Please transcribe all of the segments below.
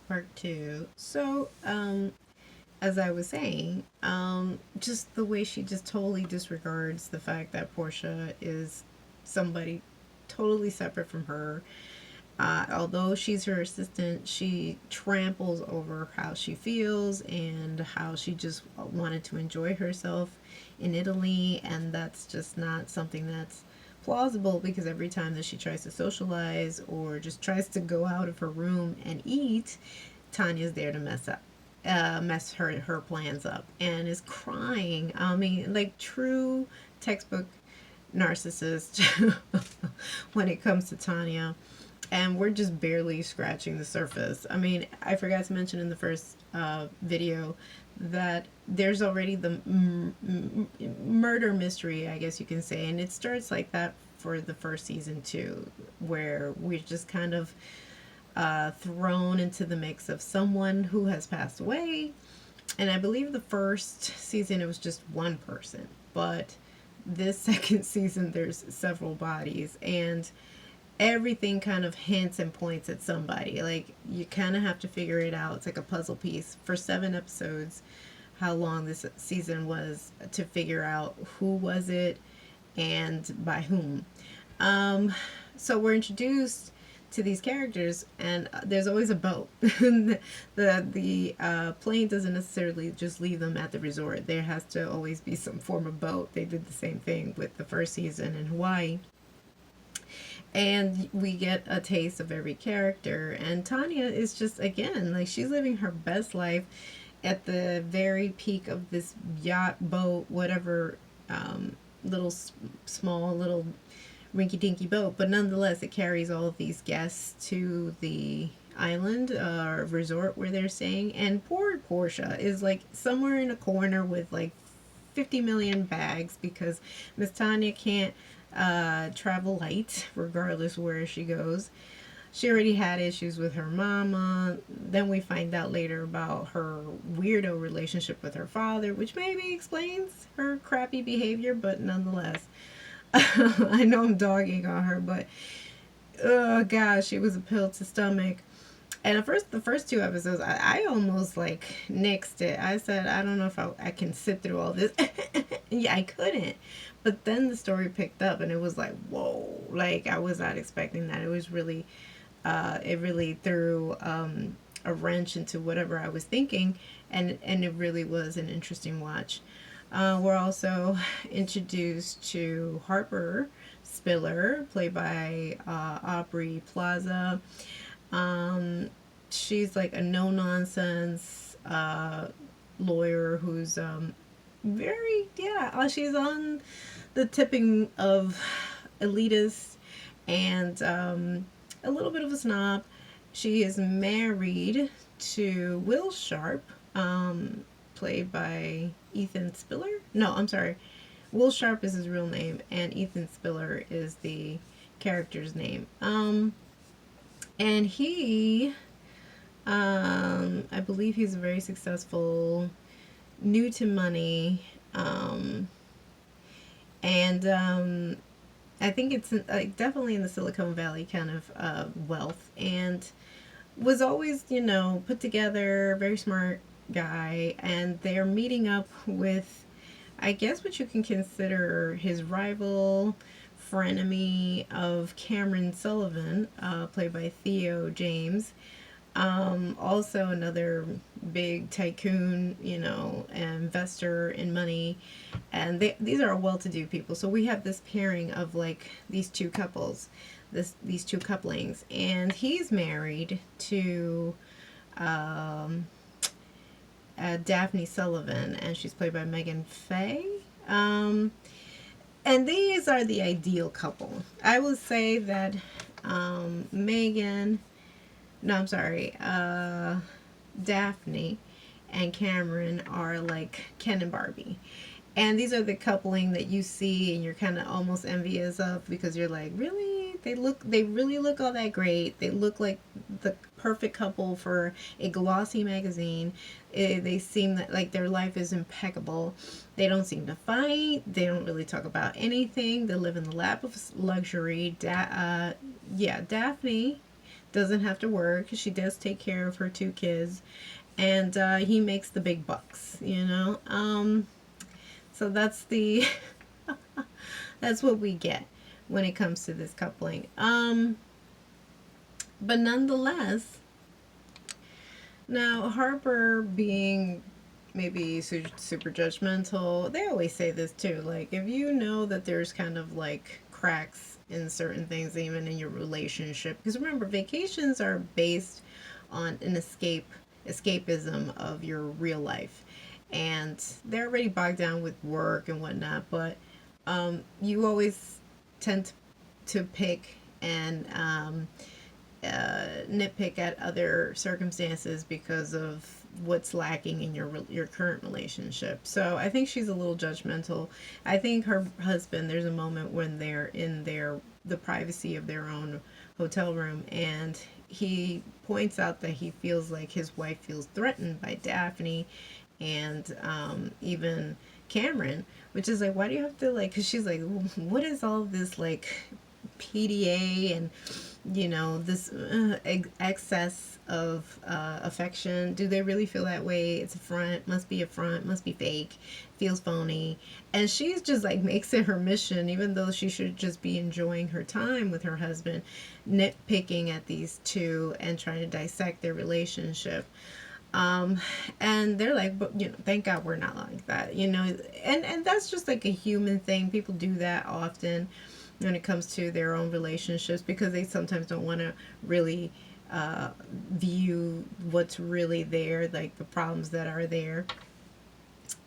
Part two. So, as I was saying, just the way she just totally disregards the fact that Portia is somebody totally separate from her. Although she's her assistant, she tramples over how she feels and how she just wanted to enjoy herself in Italy, and that's just not something that's plausible because every time that she tries to socialize or just tries to go out of her room and eat, Tanya's there to mess her plans up and is crying. I mean, like true textbook narcissist when it comes to Tanya, and we're just barely scratching the surface. I mean, I forgot to mention in the first video that there's already the murder mystery, I guess you can say, and it starts like that for the first season too, where we're just kind of thrown into the mix of someone who has passed away. And I believe the first season it was just one person, but this second season there's several bodies, and everything kind of hints and points at somebody. Like you kind of have to figure it out. It's like a puzzle piece for 7 episodes. How long this season was to figure out who was it and by whom. Um, so we're introduced to these characters, and there's always a boat. The plane doesn't necessarily just leave them at the resort. There has to always be some form of boat. They did the same thing with the first season in Hawaii, and we get a taste of every character. And Tanya is just, again, like she's living her best life at the very peak of this yacht, boat, whatever, little small little rinky dinky boat, but nonetheless it carries all of these guests to the island resort where they're staying. And poor Portia is like somewhere in a corner with like 50 million bags because Miss Tanya can't travel light regardless where she goes. She already had issues with her mama. Then we find out later about her weirdo relationship with her father, which maybe explains her crappy behavior, but nonetheless. I know I'm dogging on her, but oh gosh, it was a pill to stomach. And at first, the first 2 episodes, I almost like nixed it. I said, I don't know if I can sit through all this. Yeah, I couldn't. But then the story picked up, and it was like, whoa! Like I was not expecting that. It was really, it really threw a wrench into whatever I was thinking, and it really was an interesting watch. We're also introduced to Harper Spiller, played by Aubrey Plaza. She's like a no nonsense lawyer who's very, yeah, she's on the tipping of elitist and a little bit of a snob. She is married to Will Sharp, played by Ethan Spiller. No, I'm sorry. Will Sharp is his real name, and Ethan Spiller is the character's name. And he, I believe he's a very successful, new to money, and I think it's like definitely in the Silicon Valley kind of wealth, and was always, put together, very smart guy, and they're meeting up with, I guess, what you can consider his rival, frenemy of Cameron Sullivan, played by Theo James. Also another big tycoon, investor in money, and these are well-to-do people. So we have this pairing of like these two couples, these two couplings, and he's married to Daphne Sullivan, and she's played by Megan Faye. And these are the ideal couple. I would say that Megan, no, I'm sorry, Daphne and Cameron are like Ken and Barbie. And these are the coupling that you see and you're kind of almost envious of because you're like, really? They really look all that great. They look like the perfect couple for a glossy magazine. They seem that like their life is impeccable. They don't seem to fight. They don't really talk about anything. They live in the lap of luxury. Yeah, Daphne doesn't have to work. She does take care of her two kids, and he makes the big bucks, you know. So that's the that's what we get when it comes to this coupling. But nonetheless, now Harper being maybe super judgmental, they always say this too. Like, if you know that there's kind of like cracks in certain things, even in your relationship, because remember, vacations are based on an escapism of your real life, and they're already bogged down with work and whatnot. But you always tend to pick and nitpick at other circumstances because of what's lacking in your current relationship. So I think she's a little judgmental. I think her husband, there's a moment when they're in the privacy of their own hotel room, and he points out that he feels like his wife feels threatened by Daphne and even Cameron, which is like, why do you have to, like, because she's like, what is all this like PDA and this excess of affection? Do they really feel that way? It's a front, must be a front, must be fake, feels phony. And she's just like makes it her mission, even though she should just be enjoying her time with her husband, nitpicking at these two and trying to dissect their relationship. um and they're like, but thank God we're not like that, and that's just like a human thing. People do that often when it comes to their own relationships, because they sometimes don't want to really view what's really there, like the problems that are there.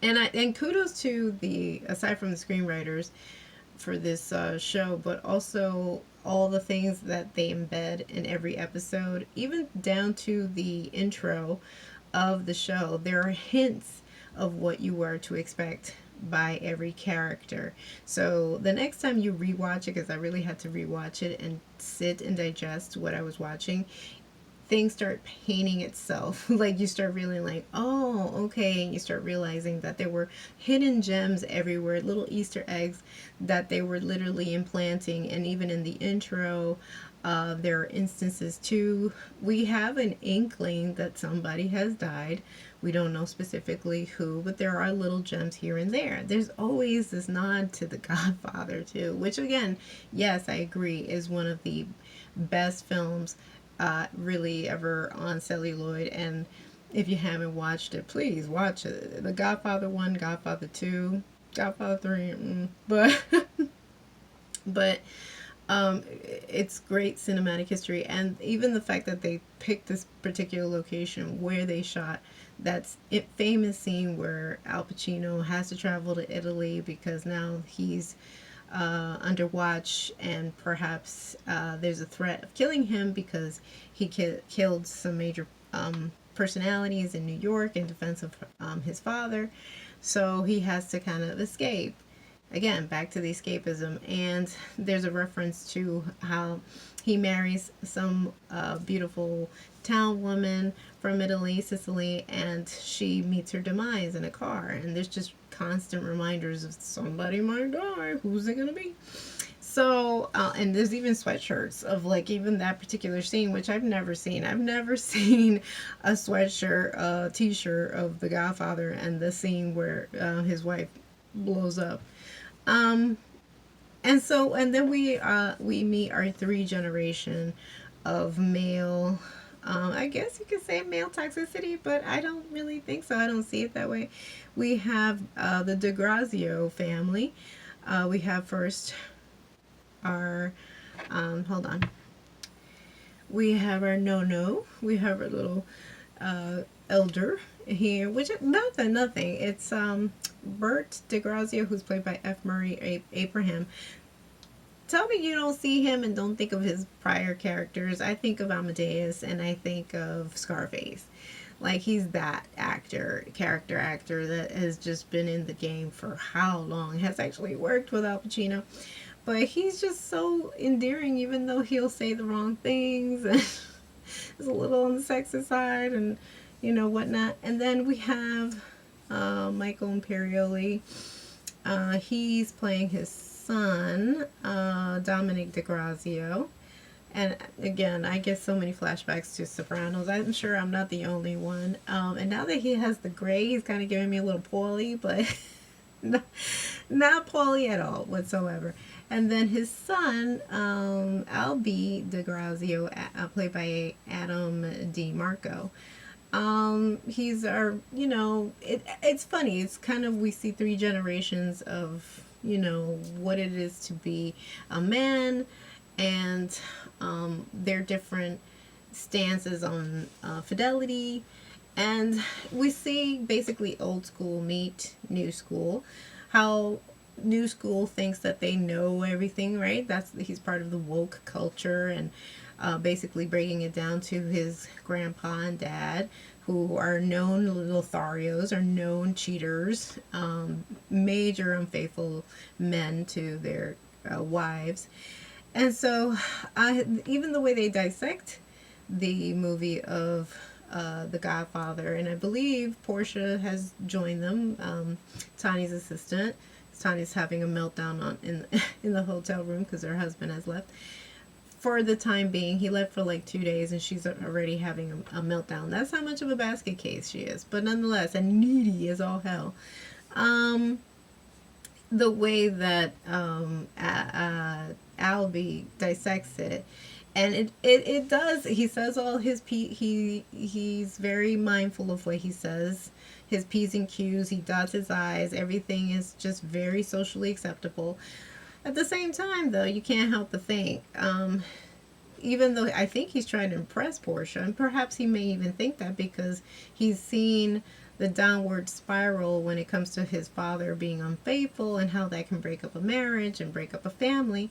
And kudos to the, aside from the screenwriters for this show, but also all the things that they embed in every episode, even down to the intro of the show. There are hints of what you are to expect by every character. So the next time you rewatch it, because I really had to rewatch it and sit and digest what I was watching, things start painting itself. Like, you start really like, oh, okay, and you start realizing that there were hidden gems everywhere, little Easter eggs that they were literally implanting. And even in the intro, there are instances too. We have an inkling that somebody has died. We don't know specifically who, but there are little gems here and there. There's always this nod to The Godfather too, which again, yes, I agree, is one of the best films really ever on celluloid. And if you haven't watched it, please watch it. The Godfather 1, Godfather 2, Godfather 3, but but it's great cinematic history. And even the fact that they picked this particular location where they shot that's it famous scene where Al Pacino has to travel to Italy because now he's under watch, and perhaps there's a threat of killing him because he killed some major personalities in New York in defense of his father. So he has to kind of escape. Again, back to the escapism. And there's a reference to how he marries some beautiful town woman from Italy, Sicily, and she meets her demise in a car. And there's just constant reminders of somebody might die. Who's it gonna be? So, and there's even sweatshirts of like even that particular scene, which I've never seen. I've never seen a sweatshirt, t-shirt of The Godfather and the scene where his wife blows up. Um, and then we meet our three generation of male. I guess you could say male toxicity, but I don't really think so. I don't see it that way. We have the DeGrazio family. We have first our, hold on. We have our No. We have our little elder here, which is nothing. It's Bert DeGrazio, who's played by F. Murray Abraham. Tell me you don't see him and don't think of his prior characters. I think of Amadeus and I think of Scarface. Like, he's that character actor that has just been in the game for how long, has actually worked with Al Pacino. But he's just so endearing, even though he'll say the wrong things and is a little on the sexist side and, whatnot. And then we have Michael Imperioli. He's playing his son, Dominic DeGrazio. And again, I get so many flashbacks to Sopranos. I'm sure I'm not the only one. And now that he has the gray, he's kind of giving me a little Paulie, but not, not Paulie at all whatsoever. And then his son, Albie DeGrazio, played by Adam DiMarco. He's our, it's funny. It's kind of, we see three generations of, what it is to be a man, and their different stances on fidelity. And we see basically old school meet new school. How new school thinks that they know everything, right? He's part of the woke culture, and basically breaking it down to his grandpa and dad, who are known Lotharios, are known cheaters, major unfaithful men to their wives. And so, even the way they dissect the movie of The Godfather, and I believe Portia has joined them, Tany's assistant. Tany's having a meltdown in the hotel room because her husband has left. For the time being, he left for like 2 days, and she's already having a meltdown. That's how much of a basket case she is. But nonetheless, and needy as all hell. The way that Albie dissects it, and it does. He says all his he's very mindful of what he says. His P's and Q's. He dots his I's. Everything is just very socially acceptable. At the same time, though, you can't help but think, even though I think he's trying to impress Portia, and perhaps he may even think that because he's seen the downward spiral when it comes to his father being unfaithful and how that can break up a marriage and break up a family.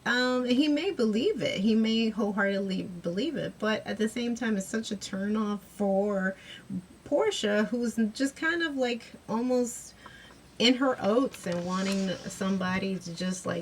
He may believe it. He may wholeheartedly believe it, but at the same time, it's such a turnoff for Portia, who's just kind of like almost in her oats and wanting somebody to just like